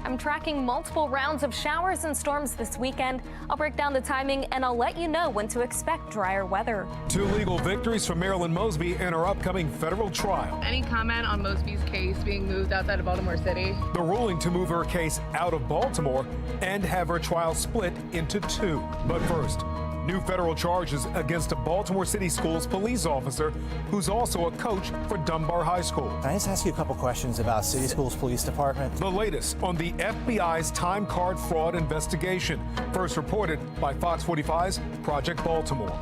I'm tracking multiple rounds of showers and storms this weekend. I'll break down the timing and I'll let you know when to expect drier weather. 2 legal victories for Marilyn Mosby in her upcoming federal trial. Any comment on Mosby's case being moved outside of Baltimore City? The ruling to move her case out of Baltimore and have her trial split into 2. But first, new federal charges against a Baltimore City Schools police officer who's also a coach for Dunbar High School. Can I just ask you a couple questions about City Schools Police Department? The latest on the FBI's time card fraud investigation, first reported by FOX45's Project Baltimore.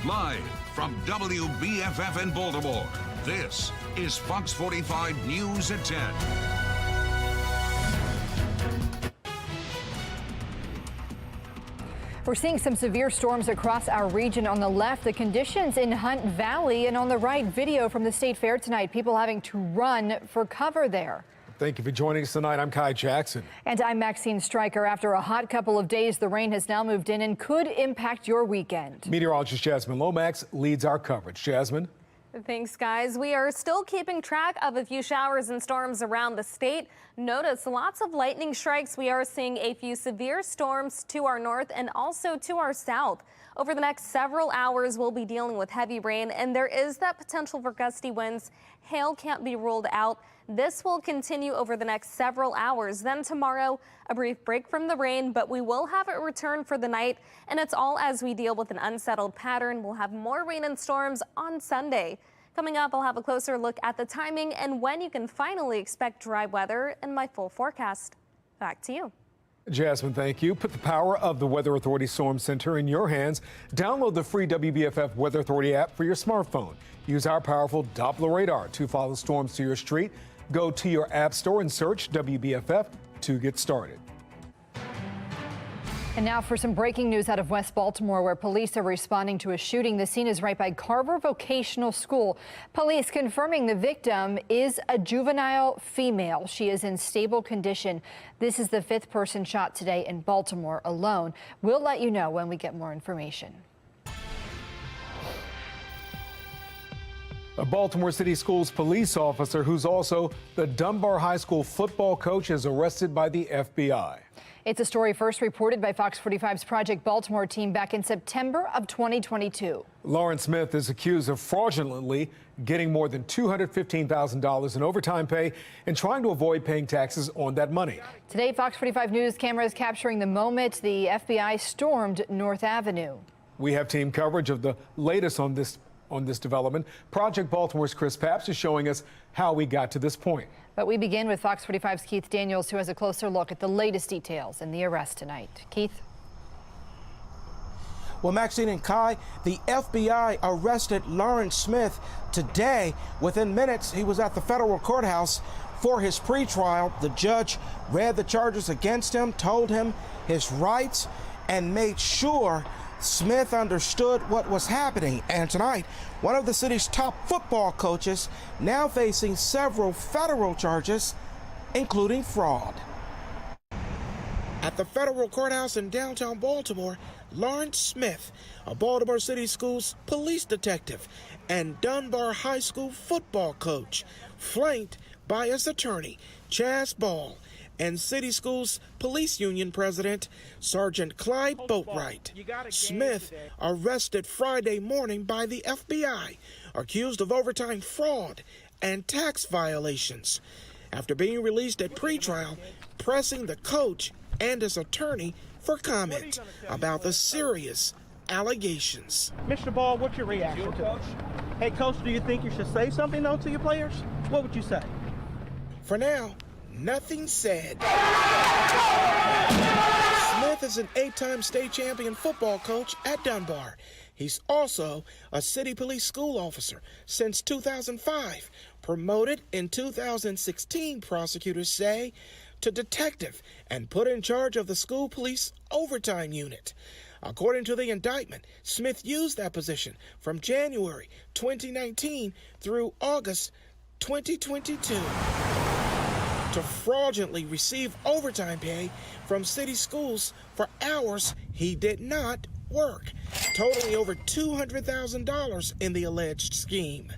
Live from WBFF in Baltimore, this is Fox 45 News at 10. We're seeing some severe storms across our region. On the left, the conditions in Hunt Valley, and on the right, video from the State Fair tonight, people having to run for cover there. Thank you for joining us tonight. I'm Kai Jackson. And I'm Maxine Stryker. After a hot couple of days, the rain has now moved in and could impact your weekend. Meteorologist Jasmine Lomax leads our coverage. Jasmine? Thanks, guys. We are still keeping track of a few showers and storms around the state. Notice lots of lightning strikes. We are seeing a few severe storms to our north and also to our south. Over the next several hours, we'll be dealing with heavy rain, and there is that potential for gusty winds. Hail can't be ruled out. This will continue over the next several hours. Then tomorrow, a brief break from the rain, but we will have it return for the night, and it's all as we deal with an unsettled pattern. We'll have more rain and storms on Sunday. Coming up, I'll have a closer look at the timing and when you can finally expect dry weather in my full forecast. Back to you. Jasmine, thank you. Put the power of the Weather Authority Storm Center in your hands. Download the free WBFF Weather Authority app for your smartphone. Use our powerful Doppler radar to follow storms to your street. Go to your app store and search WBFF to get started. And now for some breaking news out of West Baltimore, where police are responding to a shooting. The scene is right by Carver Vocational School. Police confirming the victim is a juvenile female. She is in stable condition. This is the 5th person shot today in Baltimore alone. We'll let you know when we get more information. A Baltimore City Schools police officer who's also the Dunbar High School football coach is arrested by the FBI. It's a story first reported by Fox 45's Project Baltimore team back in September of 2022. Lauren Smith is accused of fraudulently getting more than $215,000 in overtime pay and trying to avoid paying taxes on that money. Today, Fox 45 News cameras capturing the moment the FBI stormed North Avenue. We have team coverage of the latest on this development. Project Baltimore's Chris Papps is showing us how we got to this point. But we begin with Fox 45's Keith Daniels, who has a closer look at the latest details in the arrest tonight. Keith? Well, Maxine and Kai, the FBI arrested Lauren Smith today. Within minutes, he was at the federal courthouse for his pretrial. The judge read the charges against him, told him his rights, and made sure Smith understood what was happening. And tonight, one of the city's top football coaches now facing several federal charges, including fraud. At the federal courthouse in downtown Baltimore, Lawrence Smith, a Baltimore City Schools police detective and Dunbar High School football coach, flanked by his attorney, Chaz Ball, and City Schools Police Union President Sergeant Clyde Boatwright. Smith arrested Friday morning by the FBI, accused of overtime fraud and tax violations. After being released at pretrial, pressing the coach and his attorney for comment about the serious allegations. Mr. Ball, what's your reaction to this? Hey, Coach, do you think you should say something, though, to your players? What would you say? For now, nothing said. Smith is an 8-time state champion football coach at Dunbar. He's also a city police school officer since 2005, promoted in 2016, prosecutors say, to detective and put in charge of the school police overtime unit. According to the indictment, Smith used that position from January 2019 through August 2022 to fraudulently receive overtime pay from city schools for hours he did not work, totaling over $200,000 in the alleged scheme.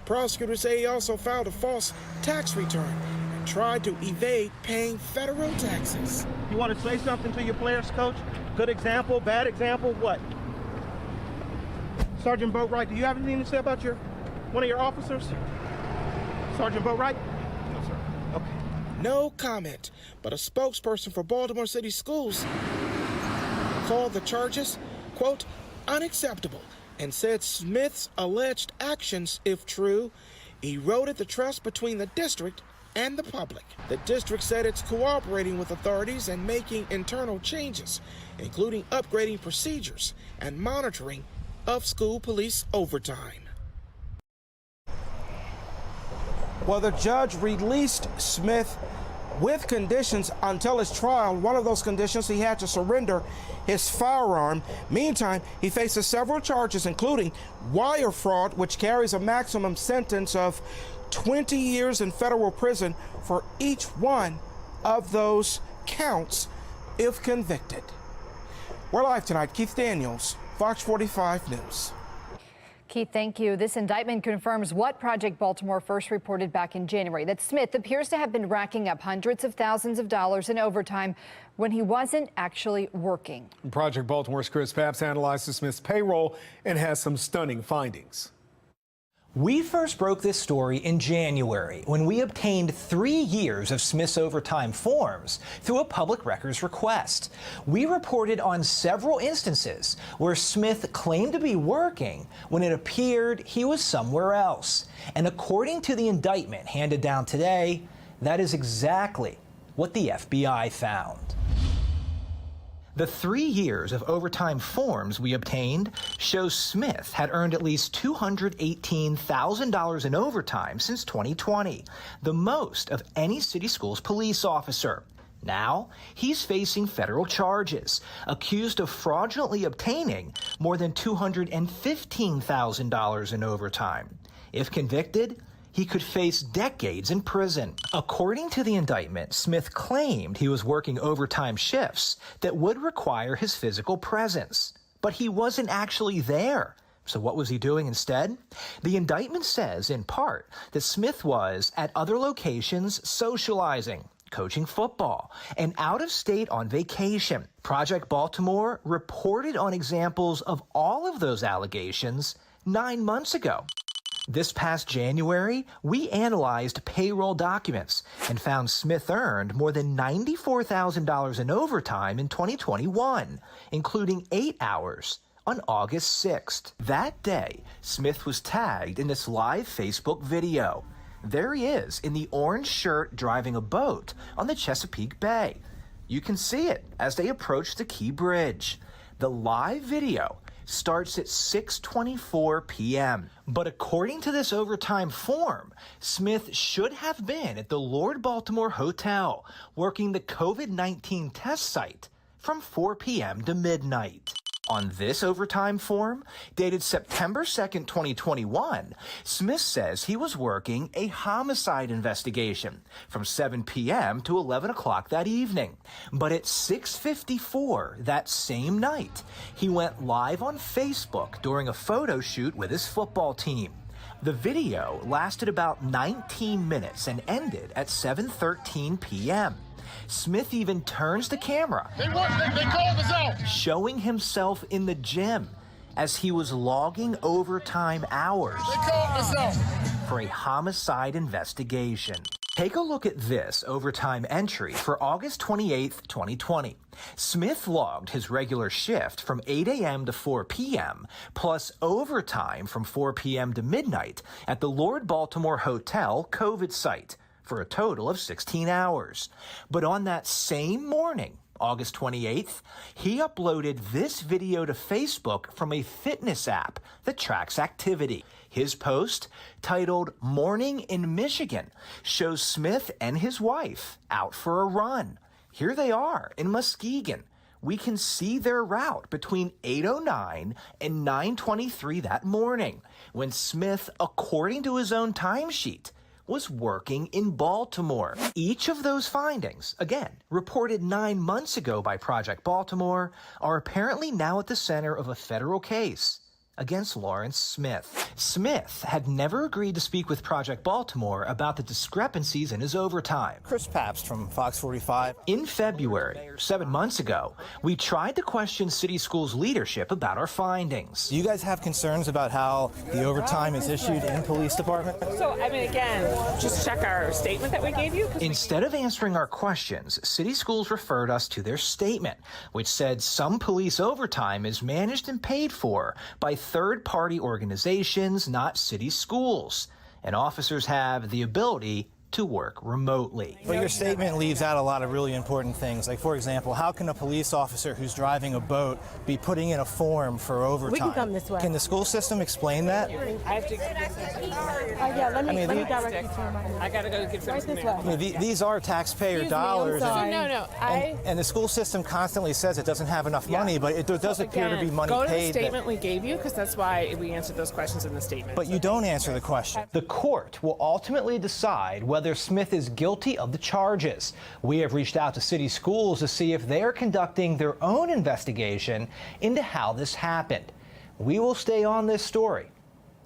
Prosecutors say he also filed a false tax return and tried to evade paying federal taxes. You want to say something to your players, Coach? Good example, bad example, what? Sergeant Boatwright, do you have anything to say about one of your officers? Sergeant Boatwright? No, sir. Okay. No comment, but a spokesperson for Baltimore City Schools called the charges, quote, unacceptable, and said Smith's alleged actions, if true, eroded the trust between the district and the public. The district said it's cooperating with authorities and making internal changes, including upgrading procedures and monitoring of school police overtime. Well, the judge released Smith with conditions until his trial. One of those conditions, he had to surrender his firearm. Meantime, he faces several charges, including wire fraud, which carries a maximum sentence of 20 years in federal prison for each one of those counts if convicted. We're live tonight. Keith Daniels, Fox 45 News. Keith, thank you. This indictment confirms what Project Baltimore first reported back in January, that Smith appears to have been racking up hundreds of thousands of dollars in overtime when he wasn't actually working. Project Baltimore's Chris Papps analyzes Smith's payroll and has some stunning findings. We first broke this story in January when we obtained 3 years of Smith's overtime forms through a public records request. We reported on several instances where Smith claimed to be working when it appeared he was somewhere else. And according to the indictment handed down today, that is exactly what the FBI found. The 3 years of overtime forms we obtained show Smith had earned at least $218,000 in overtime since 2020, the most of any city schools police officer. Now, he's facing federal charges, accused of fraudulently obtaining more than $215,000 in overtime. If convicted, he could face decades in prison. According to the indictment, Smith claimed he was working overtime shifts that would require his physical presence, but he wasn't actually there. So what was he doing instead? The indictment says, in part, that Smith was at other locations socializing, coaching football, and out of state on vacation. Project Baltimore reported on examples of all of those allegations 9 months ago. This past January, we analyzed payroll documents and found Smith earned more than $94,000 in overtime in 2021, including 8 hours on August 6th. That day, Smith was tagged in this live Facebook video. There he is in the orange shirt driving a boat on the Chesapeake Bay. You can see it as they approach the Key Bridge. The live video starts at 6:24 p.m. But according to this overtime form, Smith should have been at the Lord Baltimore Hotel working the COVID-19 test site from 4 p.m. to midnight. On this overtime form, dated September 2nd, 2021, Smith says he was working a homicide investigation from 7 p.m. to 11 o'clock that evening. But at 6:54 that same night, he went live on Facebook during a photo shoot with his football team. The video lasted about 19 minutes and ended at 7:13 p.m. Smith even turns the camera, they called us out, showing himself in the gym as he was logging overtime hours for a homicide investigation. Take a look at this overtime entry for August 28th, 2020. Smith logged his regular shift from 8 a.m. to 4 p.m., plus overtime from 4 p.m. to midnight at the Lord Baltimore Hotel COVID site, for a total of 16 hours. But on that same morning, August 28th, he uploaded this video to Facebook from a fitness app that tracks activity. His post, titled "Morning in Michigan," shows Smith and his wife out for a run. Here they are in Muskegon. We can see their route between 8:09 and 9:23 that morning, when Smith, according to his own timesheet, was working in Baltimore. Each of those findings, again, reported 9 months ago by Project Baltimore, are apparently now at the center of a federal case against Lawrence Smith. Smith had never agreed to speak with Project Baltimore about the discrepancies in his overtime. Chris Pabst from Fox 45. In February, 7 months ago, we tried to question City Schools leadership about our findings. Do you guys have concerns about how the overtime is issued in police department? So, I mean, again, just check our statement that we gave you. Instead of answering our questions, City Schools referred us to their statement, which said some police overtime is managed and paid for by third-party organizations, not city schools, and officers have the ability to work remotely. But your statement leaves out a lot of really important things. Like, for example, how can a police officer who's driving a boat be putting in a form for overtime? We can come this way. Can the school system explain that? I have to. Let me direct you to him. I gotta go get some. I mean, these are taxpayer dollars. And the school system constantly says it doesn't have enough money, but there does appear to be money go to paid. The statement we gave you, because that's why we answered those questions in the statement. But you don't answer the question. The court will ultimately decide whether Smith is guilty of the charges. We have reached out to City Schools to see if they are conducting their own investigation into how this happened. We will stay on this story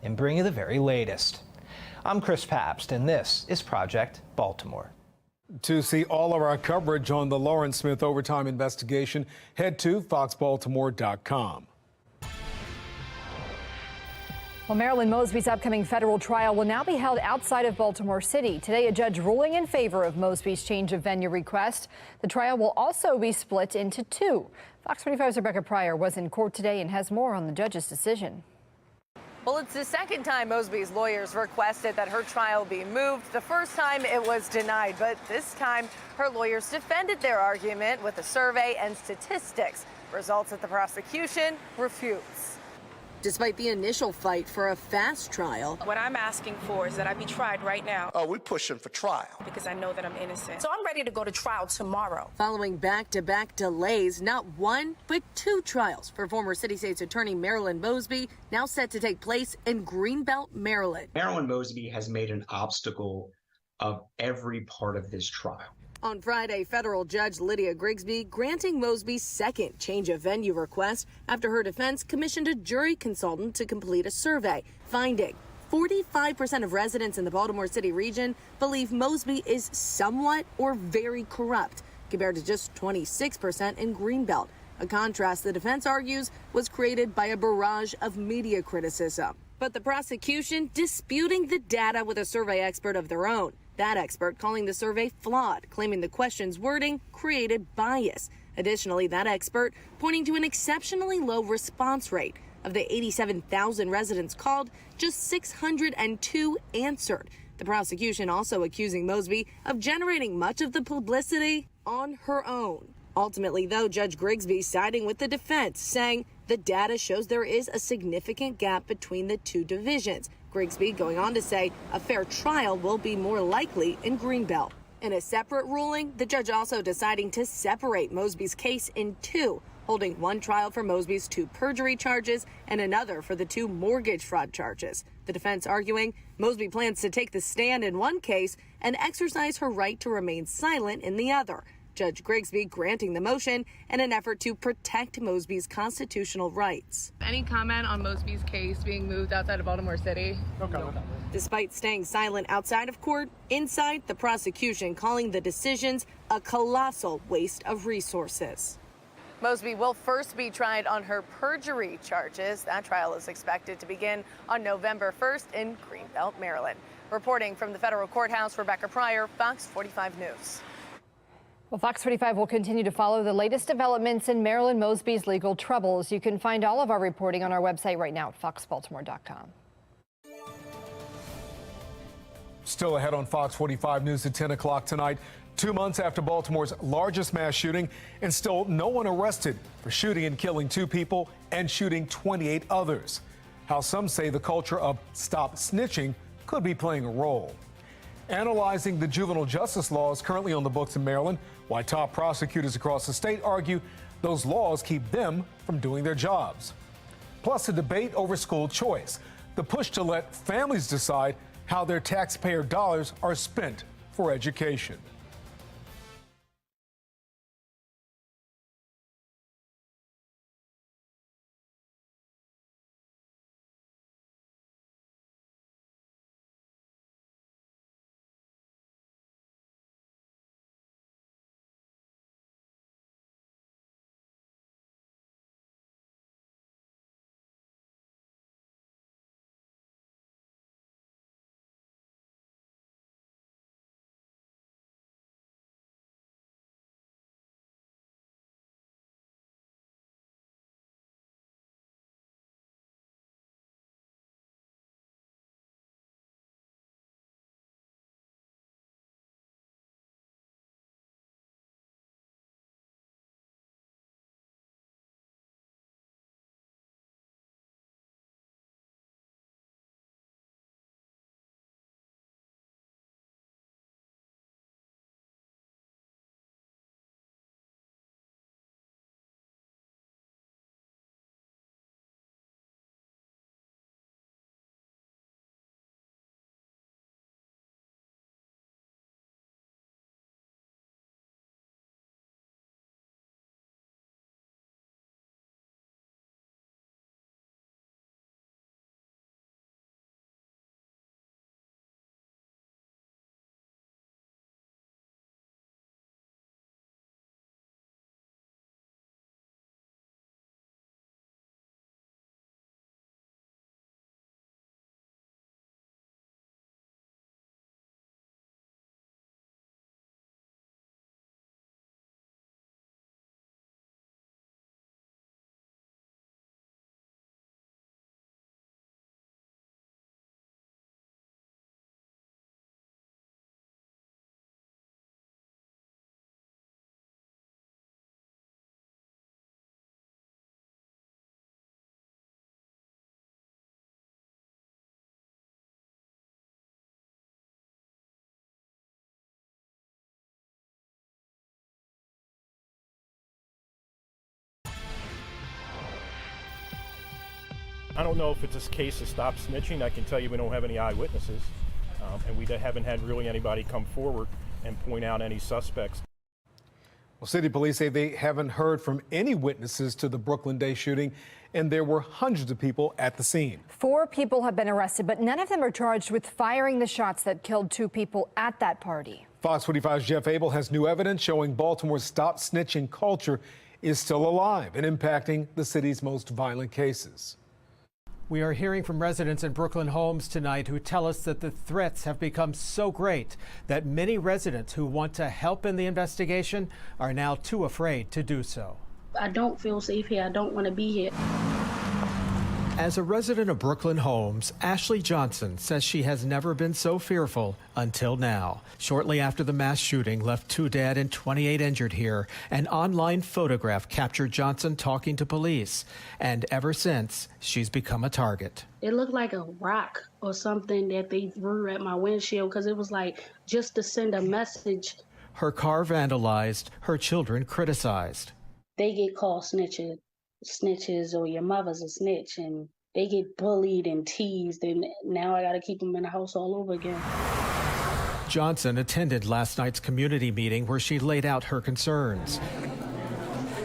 and bring you the very latest. I'm Chris Pabst, and this is Project Baltimore. To see all of our coverage on the Lawrence Smith overtime investigation, head to foxbaltimore.com. Well, Marilyn Mosby's upcoming federal trial will now be held outside of Baltimore City. Today, a judge ruling in favor of Mosby's change of venue request. The trial will also be split into two. Fox 45's Rebecca Pryor was in court today and has more on the judge's decision. Well, it's the second time Mosby's lawyers requested that her trial be moved. The first time it was denied, but this time her lawyers defended their argument with a survey and statistics. Results that the prosecution refutes. Despite the initial fight for a fast trial. What I'm asking for is that I be tried right now. Oh, we're pushing for trial. Because I know that I'm innocent. So I'm ready to go to trial tomorrow. Following back-to-back delays, not one, but two trials for former City State's Attorney Marilyn Mosby, now set to take place in Greenbelt, Maryland. Marilyn Mosby has made an obstacle of every part of this trial. On Friday, federal judge Lydia Grigsby granting Mosby's second change of venue request after her defense commissioned a jury consultant to complete a survey, finding 45% of residents in the Baltimore City region believe Mosby is somewhat or very corrupt, compared to just 26% in Greenbelt. A contrast the defense argues was created by a barrage of media criticism. But the prosecution disputing the data with a survey expert of their own. That expert calling the survey flawed, claiming the question's wording created bias. Additionally, that expert pointing to an exceptionally low response rate. Of the 87,000 residents called, just 602 answered. The prosecution also accusing Mosby of generating much of the publicity on her own. Ultimately, though, Judge Grigsby siding with the defense, saying the data shows there is a significant gap between the two divisions. Grigsby going on to say a fair trial will be more likely in Greenbelt. In a separate ruling, the judge also deciding to separate Mosby's case in two, holding one trial for Mosby's two perjury charges and another for the two mortgage fraud charges. The defense arguing Mosby plans to take the stand in one case and exercise her right to remain silent in the other. Judge Grigsby granting the motion in an effort to protect Mosby's constitutional rights. Any comment on Mosby's case being moved outside of Baltimore City? No comment. Despite staying silent outside of court, inside, the prosecution calling the decisions a colossal waste of resources. Mosby will first be tried on her perjury charges. That trial is expected to begin on November 1st in Greenbelt, Maryland. Reporting from the federal courthouse, Rebecca Pryor, Fox 45 News. Well, Fox 45 will continue to follow the latest developments in Marilyn Mosby's legal troubles. You can find all of our reporting on our website right now at foxbaltimore.com. Still ahead on Fox 45 News at 10 o'clock tonight. 2 months after Baltimore's largest mass shooting, and still no one arrested for shooting and killing 2 people and shooting 28 others. How some say the culture of stop snitching could be playing a role. Analyzing the juvenile justice laws currently on the books in Maryland, why top prosecutors across the state argue those laws keep them from doing their jobs. Plus, a debate over school choice, the push to let families decide how their taxpayer dollars are spent for education. I don't know if it's a case of stop snitching. I can tell you we don't have any eyewitnesses, and we haven't had really anybody come forward and point out any suspects. Well, city police say they haven't heard from any witnesses to the Brooklyn Day shooting, and there were hundreds of people at the scene. 4 people have been arrested, but none of them are charged with firing the shots that killed 2 people at that party. Fox 45's Jeff Abel has new evidence showing Baltimore's stop snitching culture is still alive and impacting the city's most violent cases. We are hearing from residents in Brooklyn homes tonight who tell us that the threats have become so great that many residents who want to help in the investigation are now too afraid to do so. I don't feel safe here. I don't want to be here. As a resident of Brooklyn homes, Ashley Johnson says she has never been so fearful until now. Shortly after the mass shooting left 2 dead and 28 injured here, an online photograph captured Johnson talking to police. And ever since, she's become a target. It looked like a rock or something that they threw at my windshield because it was like just to send a message. Her car vandalized, her children criticized. They get called snitches or your mother's a snitch, and they get bullied and teased, and now I got to keep them in the house all over again. Johnson attended last night's community meeting where she laid out her concerns.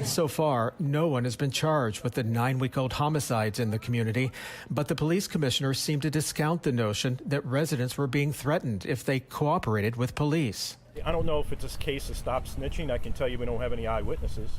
So far, no one has been charged with the 9-week-old homicides in the community, but the police commissioner seemed to discount the notion that residents were being threatened if they cooperated with police. I don't know if it's a case of stop snitching. I can tell you we don't have any eyewitnesses,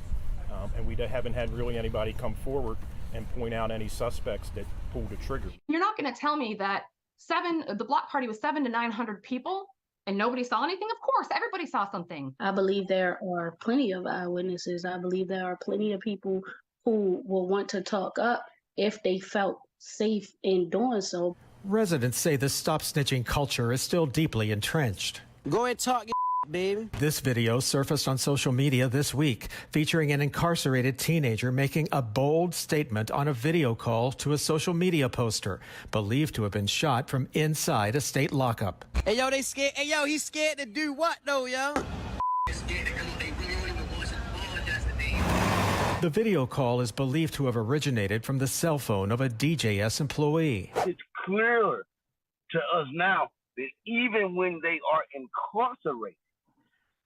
and we haven't had really anybody come forward and point out any suspects that pulled the trigger. You're not going to tell me that the block party was 700 to 900 people and nobody saw anything? Of course, everybody saw something. I believe there are plenty of eyewitnesses. I believe there are plenty of people who will want to talk up if they felt safe in doing so. Residents say the stop snitching culture is still deeply entrenched. Go ahead, talk, baby. This video surfaced on social media this week, featuring an incarcerated teenager making a bold statement on a video call to a social media poster, believed to have been shot from inside a state lockup. Hey, yo, they scared. Hey, yo, he's scared to do what, though, yo? The video call is believed to have originated from the cell phone of a DJS employee. It's clear to us now that even when they are incarcerated,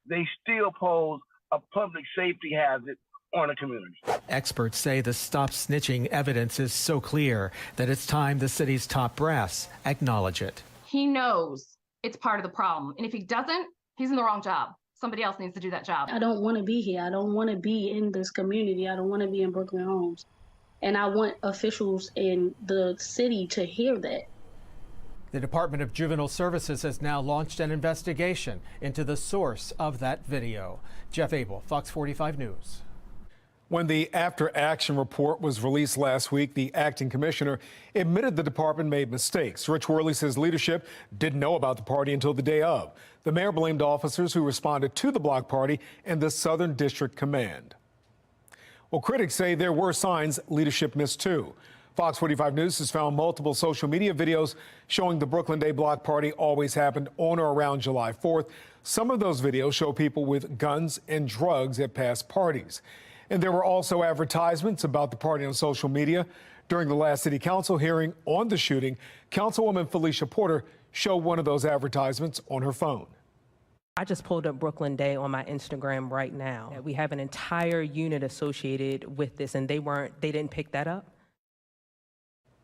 they still pose a public safety hazard on a community. Experts say the stop snitching evidence is so clear that it's time the city's top brass acknowledge it. He knows it's part of the problem. And if he doesn't, he's in the wrong job. Somebody else needs to do that job. I don't want to be here. I don't want to be in this community. I don't want to be in Brooklyn Homes. And I want officials in the city to hear that. The Department of Juvenile Services has now launched an investigation into the source of that video. Jeff Abel, Fox 45 News. When the after-action report was released last week, the acting commissioner admitted the department made mistakes. Rich Worley says leadership didn't know about the party until the day of. The mayor blamed officers who responded to the block party and the Southern District Command. Well, critics say there were signs leadership missed too. Fox 45 News has found multiple social media videos showing the Brooklyn Day block party always happened on or around July 4th. Some of those videos show people with guns and drugs at past parties. And there were also advertisements about the party on social media. During the last city council hearing on the shooting, Councilwoman Felicia Porter showed one of those advertisements on her phone. I just pulled up Brooklyn Day on my Instagram right now. We have an entire unit associated with this, and they didn't pick that up.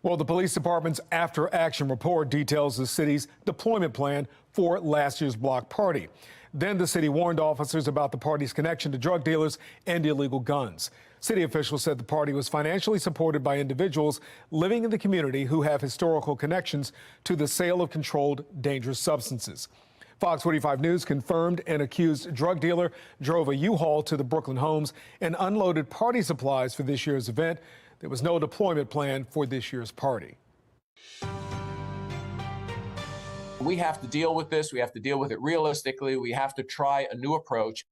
Well, the police department's after-action report details the city's deployment plan for last year's block party. Then the city warned officers about the party's connection to drug dealers and illegal guns. City officials said the party was financially supported by individuals living in the community who have historical connections to the sale of controlled dangerous substances. Fox 45 News confirmed an accused drug dealer drove a U-Haul to the Brooklyn homes and unloaded party supplies for this year's event. There was no deployment plan for this year's party. We have to deal with this. We have to deal with it realistically. We have to try a new approach.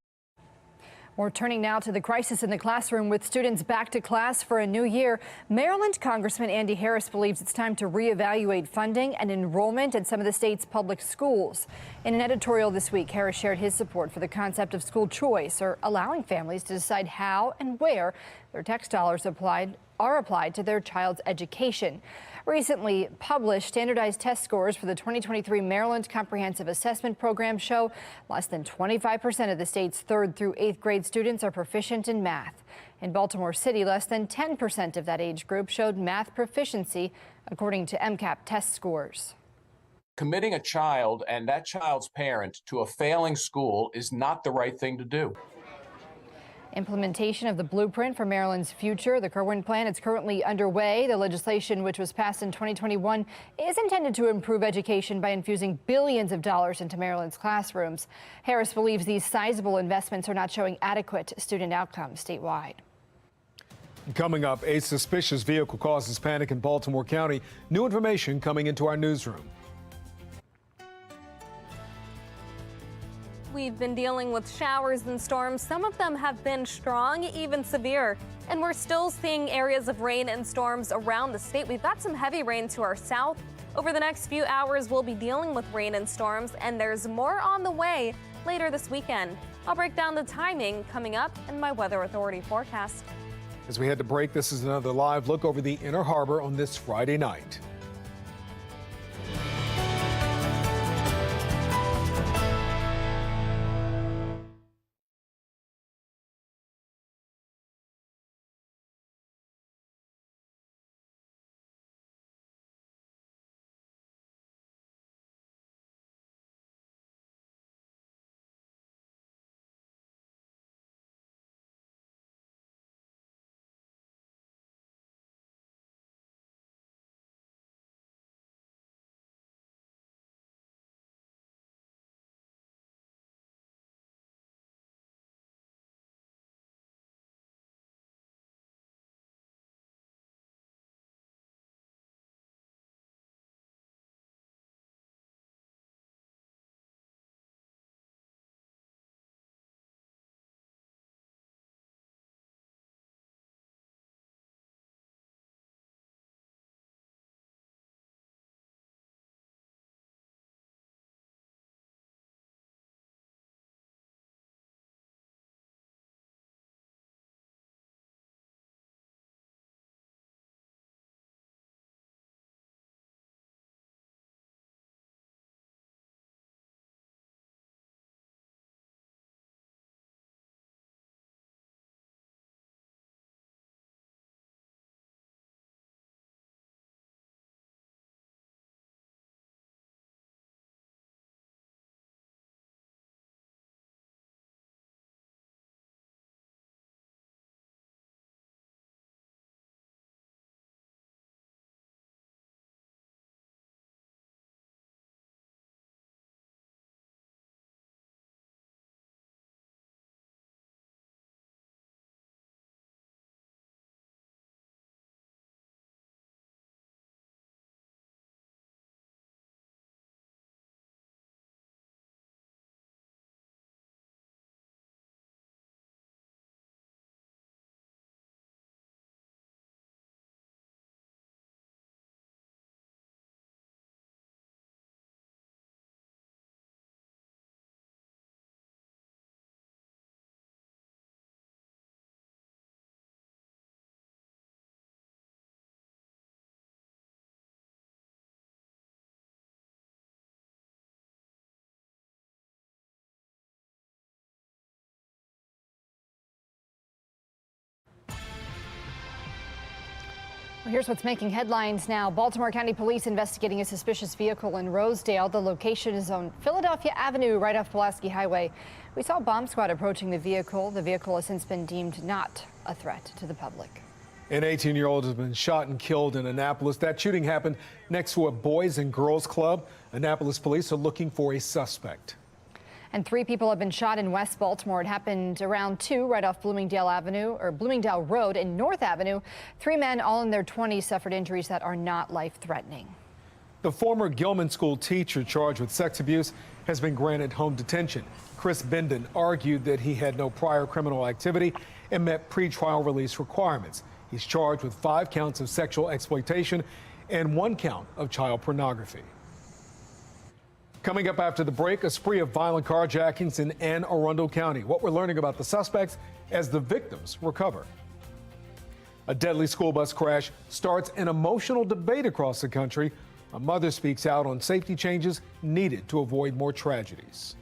We're turning now to the crisis in the classroom. With students back to class for a new year, Maryland Congressman Andy Harris believes it's time to reevaluate funding and enrollment in some of the state's public schools. In an editorial this week, Harris shared his support for the concept of school choice, or allowing families to decide how and where Their tax dollars are applied to their child's education. Recently published standardized test scores for the 2023 Maryland Comprehensive Assessment Program show less than 25% of the state's 3rd through 8th grade students are proficient in math. In Baltimore City, less than 10% of that age group showed math proficiency, according to MCAP test scores. Committing a child and that child's parent to a failing school is not the right thing to do. Implementation of the blueprint for Maryland's future, the Kerwin Plan, is currently underway. The legislation, which was passed in 2021, is intended to improve education by infusing billions of dollars into Maryland's classrooms. Harris believes these sizable investments are not showing adequate student outcomes statewide. Coming up, a suspicious vehicle causes panic in Baltimore County. New information coming into our newsroom. We've been dealing with showers and storms. Some of them have been strong, even severe. And we're still seeing areas of rain and storms around the state. We've got some heavy rain to our south. Over the next few hours, we'll be dealing with rain and storms, and there's more on the way later this weekend. I'll break down the timing coming up in my Weather Authority forecast. As we head to break, this is another live look over the Inner Harbor on this Friday night. Well, here's what's making headlines now. Baltimore County Police investigating a suspicious vehicle in Rosedale. The location is on Philadelphia Avenue, right off Pulaski Highway. We saw a bomb squad approaching the vehicle. The vehicle has since been deemed not a threat to the public. An 18-year-old has been shot and killed in Annapolis. That shooting happened next to a Boys and Girls Club. Annapolis police are looking for a suspect. And 3 people have been shot in West Baltimore. It happened around 2 right off Bloomingdale Road and North Avenue. 3 men, all in their 20s, suffered injuries that are not life-threatening. The former Gilman School teacher charged with sex abuse has been granted home detention. Chris Benden argued that he had no prior criminal activity and met pretrial release requirements. He's charged with 5 counts of sexual exploitation and 1 count of child pornography. Coming up after the break, a spree of violent carjackings in Anne Arundel County. What we're learning about the suspects as the victims recover. A deadly school bus crash starts an emotional debate across the country. A mother speaks out on safety changes needed to avoid more tragedies.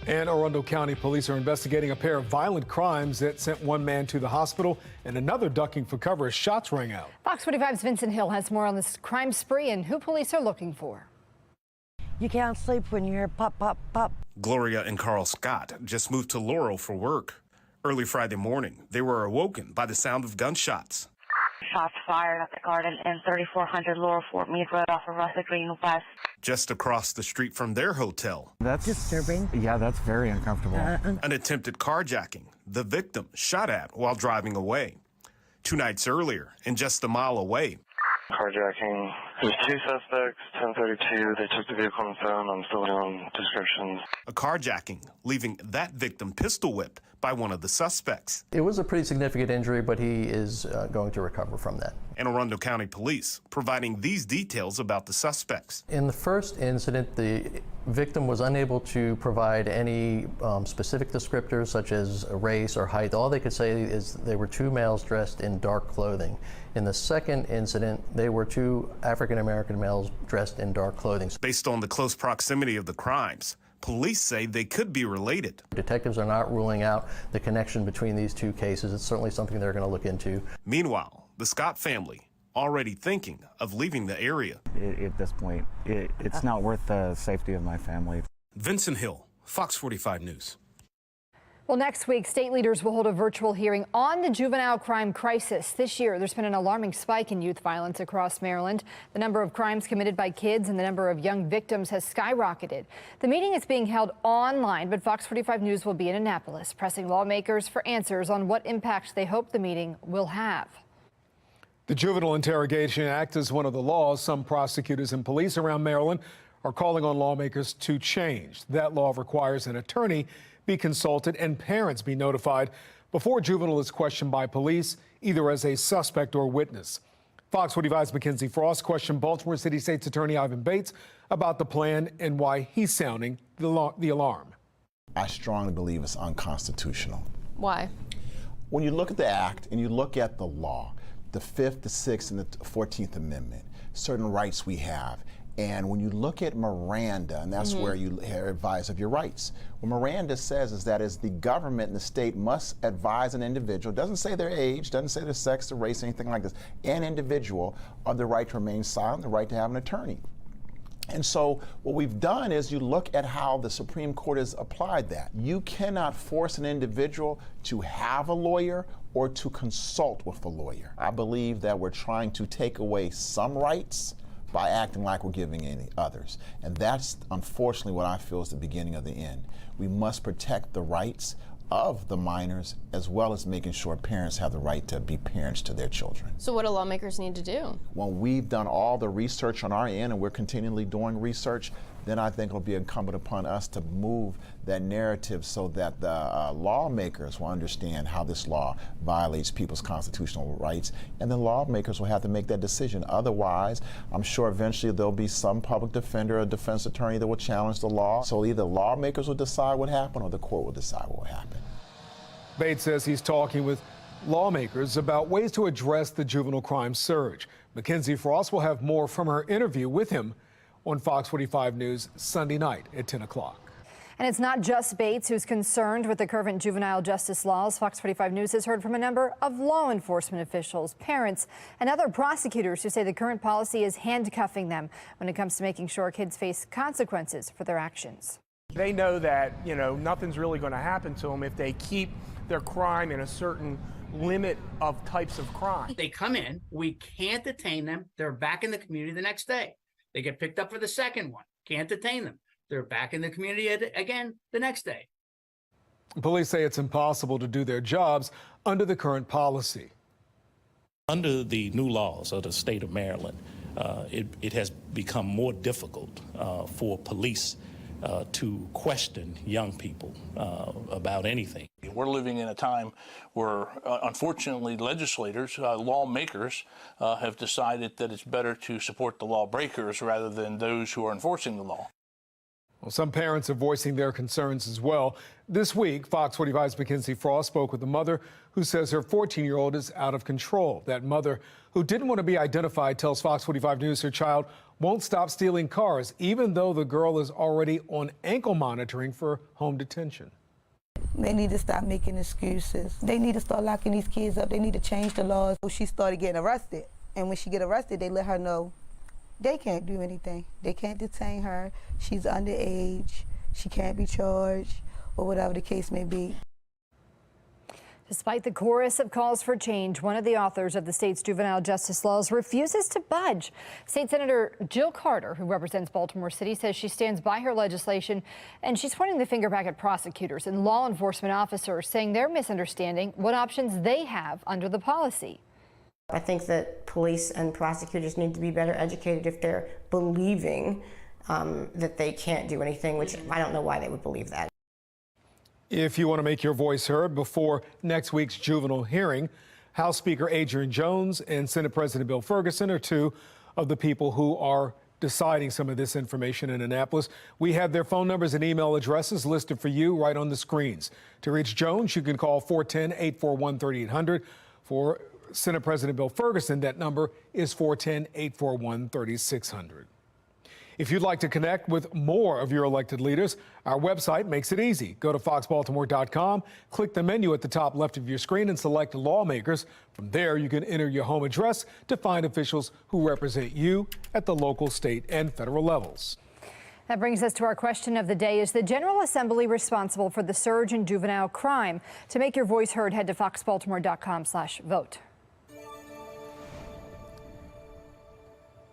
And Arundel County police are investigating a pair of violent crimes that sent one man to the hospital and another ducking for cover as shots rang out. Fox 45's Vincent Hill has more on this crime spree and who police are looking for. You can't sleep when you hear pop, pop, pop. Gloria and Carl Scott just moved to Laurel for work. Early Friday morning, they were awoken by the sound of gunshots. Shots fired at the garden in 3400 Laurel Fort Meade Road off of Russet Green West. Just across the street from their hotel. That's disturbing. Yeah, that's very uncomfortable. An attempted carjacking. The victim shot at while driving away. 2 nights earlier, and just a mile away. Carjacking. There's 2 suspects, 1032. They took the vehicle on phone. I'm still doing descriptions. A carjacking, leaving that victim pistol whipped by one of the suspects. It was a pretty significant injury, but he is going to recover from that. And Arundel County Police providing these details about the suspects. In the first incident, the victim was unable to provide any specific descriptors such as race or height. All they could say is they were 2 males dressed in dark clothing. In the second incident, they were 2 African-American males dressed in dark clothing. Based on the close proximity of the crimes, police say they could be related. Detectives are not ruling out the connection between these 2 cases. It's certainly something they're going to look into. Meanwhile, the Scott family already thinking of leaving the area. At this point, it's not worth the safety of my family. Vincent Hill, Fox 45 News. Well, next week, state leaders will hold a virtual hearing on the juvenile crime crisis. This year, there's been an alarming spike in youth violence across Maryland. The number of crimes committed by kids and the number of young victims has skyrocketed. The meeting is being held online, but Fox 45 News will be in Annapolis, pressing lawmakers for answers on what impact they hope the meeting will have. The Juvenile Interrogation Act is one of the laws some prosecutors and police around Maryland are calling on lawmakers to change. That law requires an attorney be consulted and parents be notified before a juvenile is questioned by police, either as a suspect or witness. Fox 45's Mackenzie Frost questioned Baltimore City State's Attorney Ivan Bates about the plan and why he's sounding the alarm. I strongly believe it's unconstitutional. Why? When you look at the act and you look at the law, the 5th, the 6th, and the 14th Amendment, certain rights we have. And when you look at Miranda, and that's where you are advised of your rights. What Miranda says is that the government and the state must advise an individual, doesn't say their age, doesn't say their sex, their race, anything like this, an individual of the right to remain silent, the right to have an attorney. And so what we've done is you look at how the Supreme Court has applied that. You cannot force an individual to have a lawyer or to consult with a lawyer. I believe that we're trying to take away some rights by acting like we're giving any others. And that's unfortunately what I feel is the beginning of the end. We must protect the rights of the minors as well as making sure parents have the right to be parents to their children. So what do lawmakers need to do? When we've done all the research on our end and we're continually doing research, then I think it'll be incumbent upon us to move that narrative so that the lawmakers will understand how this law violates people's constitutional rights, and then lawmakers will have to make that decision. Otherwise, I'm sure eventually there'll be some public defender or defense attorney that will challenge the law. So either lawmakers will decide what happened or the court will decide what happened. Bates says he's talking with lawmakers about ways to address the juvenile crime surge. Mackenzie Frost will have more from her interview with him on Fox 45 News Sunday night at 10 o'clock. And it's not just Bates who's concerned with the current juvenile justice laws. Fox 45 News has heard from a number of law enforcement officials, parents, and other prosecutors who say the current policy is handcuffing them when it comes to making sure kids face consequences for their actions. They know that, nothing's really going to happen to them if they keep their crime in a certain limit of types of crime. They come in, we can't detain them, they're back in the community the next day. They get picked up for the second one, can't detain them. They're back in the community again the next day. Police say it's impossible to do their jobs under the current policy. Under the new laws of the state of Maryland, it has become more difficult for police to question young people about anything. We're living in a time where, unfortunately, legislators, lawmakers, have decided that it's better to support the lawbreakers rather than those who are enforcing the law. Well, some parents are voicing their concerns as well. This week, Fox 45's Mackenzie Frost spoke with a mother who says her 14-year-old is out of control. That mother, who didn't want to be identified, tells Fox 45 News her child won't stop stealing cars, even though the girl is already on ankle monitoring for home detention. They need to stop making excuses. They need to start locking these kids up. They need to change the laws. She started getting arrested, and when she get arrested, they let her know they can't do anything. They can't detain her. She's underage. She can't be charged, or whatever the case may be. Despite the chorus of calls for change, one of the authors of the state's juvenile justice laws refuses to budge. State Senator Jill Carter, who represents Baltimore City, says she stands by her legislation, and she's pointing the finger back at prosecutors and law enforcement officers, saying they're misunderstanding what options they have under the policy. I think that police and prosecutors need to be better educated if they're believing that they can't do anything, which I don't know why they would believe that. If you want to make your voice heard before next week's juvenile hearing, House Speaker Adrian Jones and Senate President Bill Ferguson are two of the people who are deciding some of this information in Annapolis. We have their phone numbers and email addresses listed for you right on the screens. To reach Jones, you can call 410-841-3800. For Senate President Bill Ferguson, that number is 410-841-3600. If you'd like to connect with more of your elected leaders, our website makes it easy. Go to foxbaltimore.com, click the menu at the top left of your screen and select lawmakers. From there, you can enter your home address to find officials who represent you at the local, state, and federal levels. That brings us to our question of the day. Is the General Assembly responsible for the surge in juvenile crime? To make your voice heard, head to foxbaltimore.com/vote.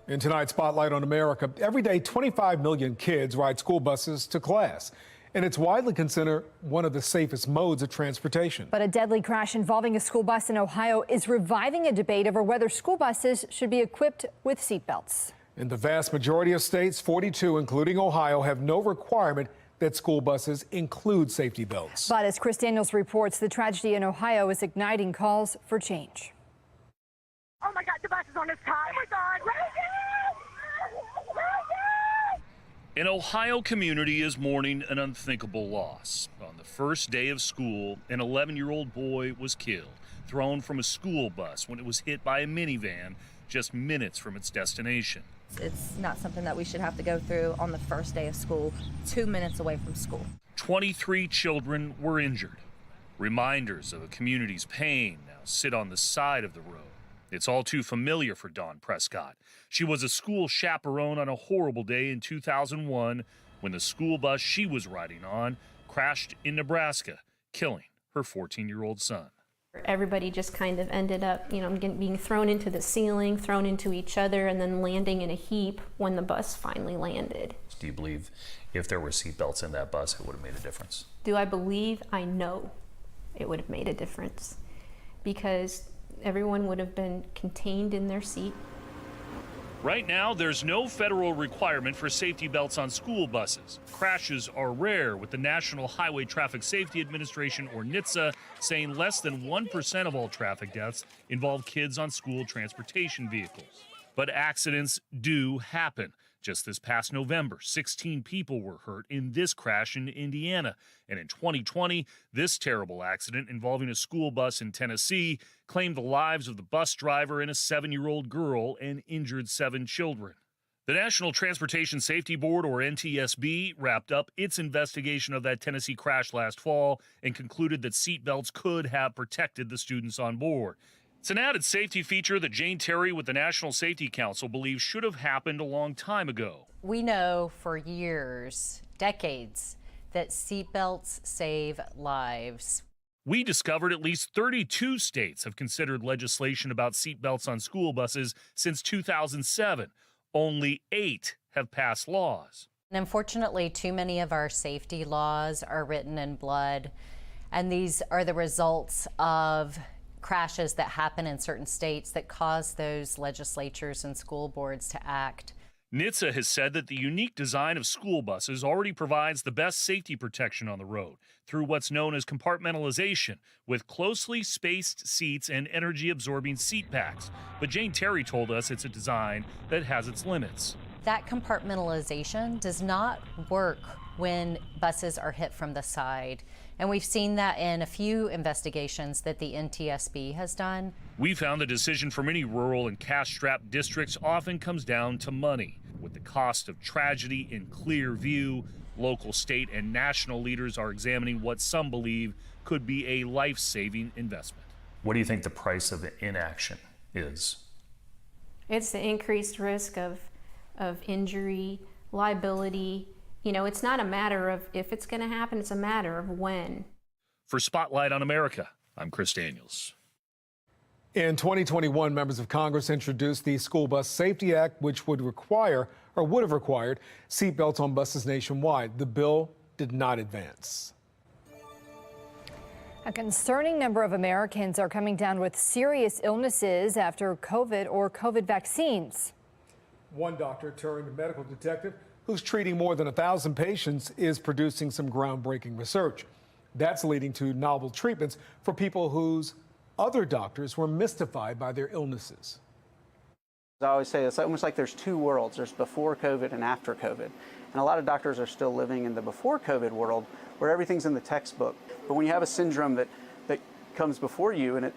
In tonight's Spotlight on America, every day 25 million kids ride school buses to class, and it's widely considered one of the safest modes of transportation. But a deadly crash involving a school bus in Ohio is reviving a debate over whether school buses should be equipped with seatbelts. In the vast majority of states, 42, including Ohio, have no requirement that school buses include safety belts. But as Chris Daniels reports, the tragedy in Ohio is igniting calls for change. Oh my God, the bus is on its time. Oh my God. An Ohio community is mourning an unthinkable loss. On the first day of school, an 11-year-old boy was killed, thrown from a school bus when it was hit by a minivan just minutes from its destination. It's not something that we should have to go through on the first day of school, 2 minutes away from school. 23 children were injured. Reminders of a community's pain now sit on the side of the road. It's all too familiar for Dawn Prescott. She was a school chaperone on a horrible day in 2001 when the school bus she was riding on crashed in Nebraska, killing her 14-year-old son. Everybody just kind of ended up, being thrown into the ceiling, thrown into each other, and then landing in a heap when the bus finally landed. Do you believe if there were seatbelts in that bus, it would have made a difference? Do I believe? I know it would have made a difference because everyone would have been contained in their seat. Right now, there's no federal requirement for safety belts on school buses. Crashes are rare, with the National Highway Traffic Safety Administration, or NHTSA, saying less than 1% of all traffic deaths involve kids on school transportation vehicles. But accidents do happen. Just this past November, 16 people were hurt in this crash in Indiana. And in 2020, this terrible accident involving a school bus in Tennessee claimed the lives of the bus driver and a 7-year-old girl and injured 7 children. The National Transportation Safety Board, or NTSB, wrapped up its investigation of that Tennessee crash last fall and concluded that seatbelts could have protected the students on board. It's an added safety feature that Jane Terry with the National Safety Council believes should have happened a long time ago. We know for years, decades, that seatbelts save lives. We discovered at least 32 states have considered legislation about seatbelts on school buses since 2007. Only 8 have passed laws. And unfortunately, too many of our safety laws are written in blood, and these are the results of crashes that happen in certain states that cause those legislatures and school boards to act. NHTSA has said that the unique design of school buses already provides the best safety protection on the road through what's known as compartmentalization, with closely spaced seats and energy-absorbing seat packs. But Jane Terry told us it's a design that has its limits. That compartmentalization does not work when buses are hit from the side. And we've seen that in a few investigations that the NTSB has done. We found the decision for many rural and cash-strapped districts often comes down to money. With the cost of tragedy in clear view, local, state, and national leaders are examining what some believe could be a life-saving investment. What do you think the price of inaction is? It's the increased risk of injury, liability. It's not a matter of if it's going to happen, it's a matter of when. For Spotlight on America, I'm Chris Daniels. In 2021, members of Congress introduced the School Bus Safety Act, which would have required seatbelts on buses nationwide. The bill did not advance. A concerning number of Americans are coming down with serious illnesses after COVID or COVID vaccines. One doctor turned medical detective who's treating more than 1,000 patients is producing some groundbreaking research. That's leading to novel treatments for people whose other doctors were mystified by their illnesses. I always say it's almost like there's two worlds. There's before COVID and after COVID. And a lot of doctors are still living in the before COVID world where everything's in the textbook. But when you have a syndrome that comes before you and